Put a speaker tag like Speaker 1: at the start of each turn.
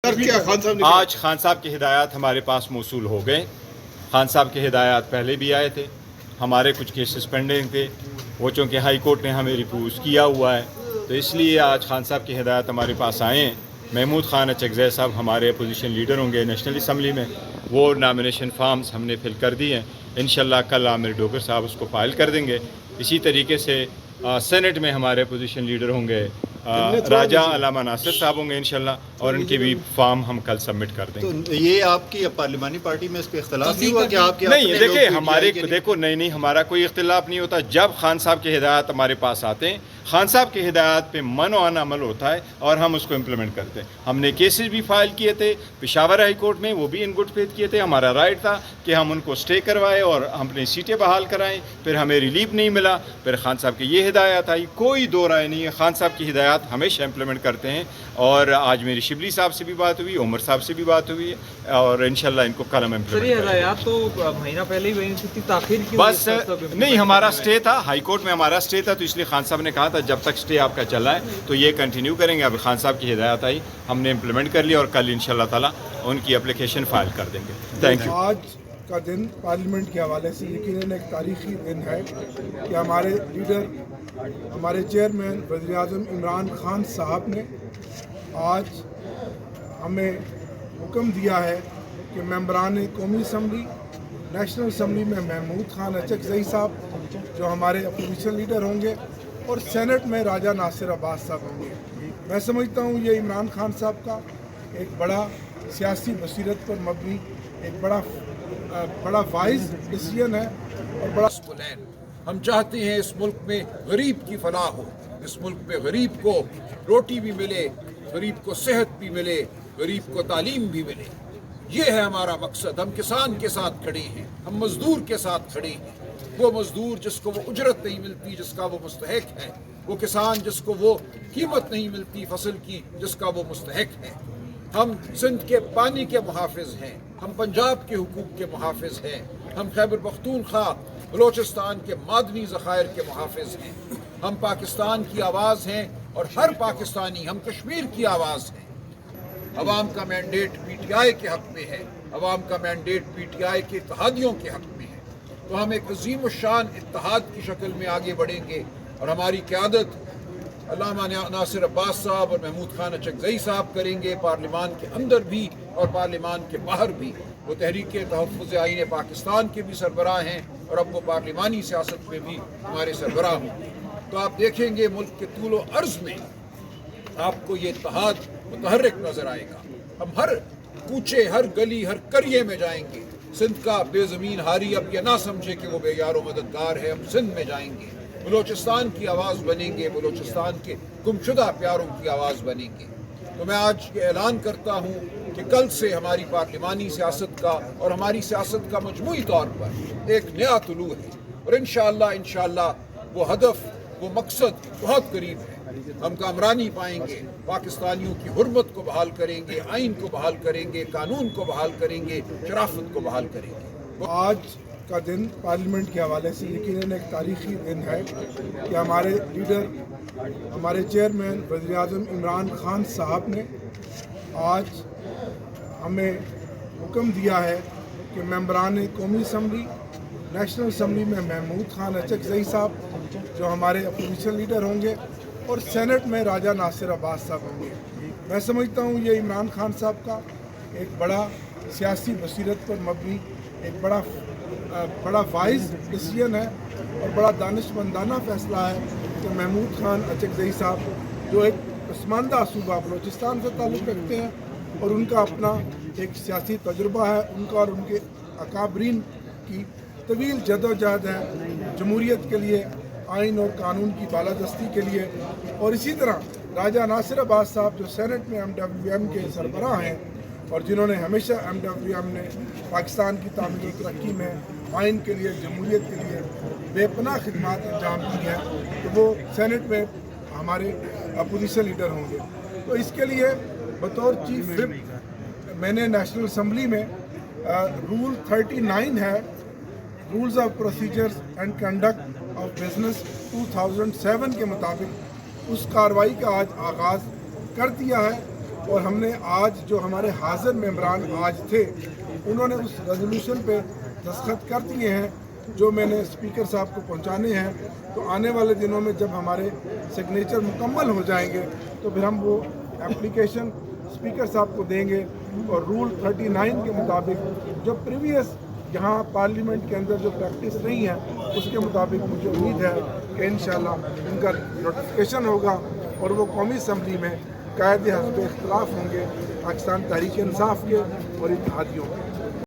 Speaker 1: آج خان صاحب کی ہدایات ہمارے پاس موصول ہو گئے. خان صاحب کے ہدایات پہلے بھی آئے تھے. ہمارے کچھ کیسز پینڈنگ تھے، وہ چونکہ ہائی کورٹ نے ہمیں ریفیوز کیا ہوا ہے، تو اس لیے آج خان صاحب کی ہدایات ہمارے پاس آئے ہیں. محمود خان اچکزئی صاحب ہمارے اپوزیشن لیڈر ہوں گے نیشنل اسمبلی میں. وہ نامینیشن فارمز ہم نے فل کر دی ہیں. انشاءاللہ کل عامر ڈوگر صاحب اس کو فائل کر دیں گے. اسی طریقے سے سینٹ میں ہمارے اپوزیشن لیڈر ہوں گے راجہ علامہ ناصر صاحب ہوں گے انشاءاللہ، اور ان کی بھی فارم ہم کل سبمٹ کر دیں گے.
Speaker 2: تو یہ آپ کی پارلیمانی پارٹی میں اس پہ اختلاف نہیں ہوا کہ آپ کے
Speaker 1: نہیں دیکھیں ہمارے دیکھو نہیں ہمارا کوئی اختلاف نہیں ہوتا. جب خان صاحب کے ہدایات ہمارے پاس آتے ہیں، خان صاحب کی ہدایات پہ منوعن عمل ہوتا ہے اور ہم اس کو امپلیمنٹ کرتے ہیں. ہم نے کیسز بھی فائل کیے تھے پشاور ہائی کورٹ میں، وہ بھی ان گڈ فیتھ کیے تھے. ہمارا رائٹ تھا کہ ہم ان کو اسٹے کروائے اور ہم اپنی سیٹیں بحال کرائیں. پھر ہمیں ریلیف نہیں ملا، پھر خان صاحب کی یہ ہدایات آئی. کوئی دو رائے نہیں ہے، خان صاحب کی ہدایات ہمیشہ امپلیمنٹ کرتے ہیں. اور آج میری شبلی صاحب سے بھی بات ہوئی، عمر صاحب سے بھی بات ہوئی ہے، اور انشاءاللہ ان کو کل ہم امپلیمنٹ کریں گے.
Speaker 3: ہدایات تو مہینہ پہلے ہی بنی تھی، تاخیر کیوں؟
Speaker 1: بس نہیں ہمارا اسٹے تھا ہائی کورٹ میں، ہمارا اسٹے تھا، تو اس لیے خان صاحب نے کہا تھا جب تک اسٹے آپ کا چل رہا ہے تو یہ کنٹینیو کریں گے. اب خان صاحب کی ہدایات آئی، ہم نے امپلیمنٹ کر لی اور کل انشاءاللہ تعالیٰ ان کی اپلیکیشن فائل کر دیں گے. Thank you.
Speaker 4: آج کا دن پارلیمنٹ کے حوالے سے یقیناً ایک تاریخی دن ہے کہ ہمارے لیڈر، ہمارے چیئرمین وزیر اعظم عمران خان صاحب نے آج ہمیں حکم دیا ہے کہ ممبران قومی اسمبلی نیشنل اسمبلی میں محمود خان اچکزئی صاحب جو ہمارے اپوزیشن لیڈر ہوں گے، اور سینٹ میں راجہ ناصر عباس صاحب ہوں گے. میں سمجھتا ہوں یہ عمران خان صاحب کا ایک بڑا سیاسی بصیرت پر مبنی ایک بڑا وائز ڈیسیژن ہے اور بڑا.
Speaker 5: ہم چاہتے ہیں اس ملک میں غریب کی فلاح ہو، اس ملک میں غریب کو روٹی بھی ملے، غریب کو صحت بھی ملے، غریب کو تعلیم بھی ملے. یہ ہے ہمارا مقصد. ہم کسان کے ساتھ کھڑے ہیں، ہم مزدور کے ساتھ کھڑے ہیں. وہ مزدور جس کو وہ اجرت نہیں ملتی جس کا وہ مستحق ہے، وہ کسان جس کو وہ قیمت نہیں ملتی فصل کی جس کا وہ مستحق ہے. ہم سندھ کے پانی کے محافظ ہیں، ہم پنجاب کے حقوق کے محافظ ہیں، ہم خیبر پختونخوا بلوچستان کے معدنی ذخائر کے محافظ ہیں. ہم پاکستان کی آواز ہیں اور ہر پاکستانی، ہم کشمیر کی آواز ہیں. عوام کا مینڈیٹ پی ٹی آئی کے حق میں ہے، عوام کا مینڈیٹ پی ٹی آئی کے اتحادیوں کے حق میں ہے. تو ہم ایک عظیم الشان اتحاد کی شکل میں آگے بڑھیں گے، اور ہماری قیادت علامہ ناصر عباس صاحب اور محمود خان اچکزئی صاحب کریں گے، پارلیمان کے اندر بھی اور پارلیمان کے باہر بھی. وہ تحریک تحفظ آئین پاکستان کے بھی سربراہ ہیں اور اب وہ پارلیمانی سیاست میں بھی ہمارے سربراہ ہوں گے. تو آپ دیکھیں گے ملک کے طول و عرض میں آپ کو یہ اتحاد متحرک نظر آئے گا. ہم ہر کوچے، ہر گلی، ہر قریے میں جائیں گے. سندھ کا بے زمین ہاری اب یہ نہ سمجھے کہ وہ بے یار و مددگار ہے. ہم سندھ میں جائیں گے، بلوچستان کی آواز بنیں گے، بلوچستان کے گمشدہ پیاروں کی آواز بنیں گے. تو میں آج یہ اعلان کرتا ہوں کہ کل سے ہماری پارلیمانی سیاست کا اور ہماری سیاست کا مجموعی طور پر ایک نیا طلوع ہے، اور انشاءاللہ وہ ہدف، وہ مقصد بہت قریب ہے. ہم کامرانی پائیں گے، پاکستانیوں کی حرمت کو بحال کریں گے، آئین کو بحال کریں گے، قانون کو بحال کریں گے، شرافت کو بحال کریں گے.
Speaker 4: آج کا دن پارلیمنٹ کے حوالے سے یقیناً ایک تاریخی دن ہے کہ ہمارے لیڈر، ہمارے چیئرمین وزیر اعظم عمران خان صاحب نے آج ہمیں حکم دیا ہے کہ ممبران قومی اسمبلی نیشنل اسمبلی میں محمود خان اچکزئی صاحب جو ہمارے اپوزیشن لیڈر ہوں گے، اور سینٹ میں راجہ ناصر عباس صاحب ہوں گے. میں سمجھتا ہوں یہ عمران خان صاحب کا ایک بڑا سیاسی بصیرت پر مبنی ایک بڑا وائز ڈیسیژن ہے اور بڑا دانشمندانہ فیصلہ ہے کہ محمود خان اچکزئی صاحب جو ایک پسماندہ صوبہ بلوچستان سے تعلق رکھتے ہیں، اور ان کا اپنا ایک سیاسی تجربہ ہے، ان کا اور ان کے اکابرین کی طویل جدوجہد ہے جمہوریت کے لیے، آئین اور قانون کی بالادستی کے لیے. اور اسی طرح راجہ ناصر عباس صاحب جو سینٹ میں MWM کے سربراہ ہیں، اور جنہوں نے ہمیشہ MWM نے پاکستان کی تعمیر و ترقی میں آئین کے لیے، جمہوریت کے لیے بے پناہ خدمات انجام دی ہیں، تو وہ سینٹ میں ہمارے اپوزیشن لیڈر ہوں گے. تو اس کے لیے بطور چیف وپ میں نے نیشنل اسمبلی میں رول 39 ہے، rules of procedures and conduct of business 2007 کے مطابق اس کارروائی کا آج آغاز کر دیا ہے. اور ہم نے آج جو ہمارے حاضر ممبران آج تھے انہوں نے اس ریزولوشن پہ دستخط کر دیے ہیں جو میں نے اسپیکر صاحب کو پہنچانے ہیں. تو آنے والے دنوں میں جب ہمارے سگنیچر مکمل ہو جائیں گے تو پھر ہم وہ اپلیکیشن اسپیکر صاحب کو دیں گے اور رول 39 کے مطابق جو پریویس یہاں پارلیمنٹ کے اندر جو پریکٹس نہیں ہے اس کے مطابق مجھے امید ہے کہ انشاءاللہ ان کا نوٹیفیکیشن ہوگا اور وہ قومی اسمبلی میں قائد حزب اختلاف ہوں گے پاکستان تحریک انصاف کے اور اتحادیوں کے.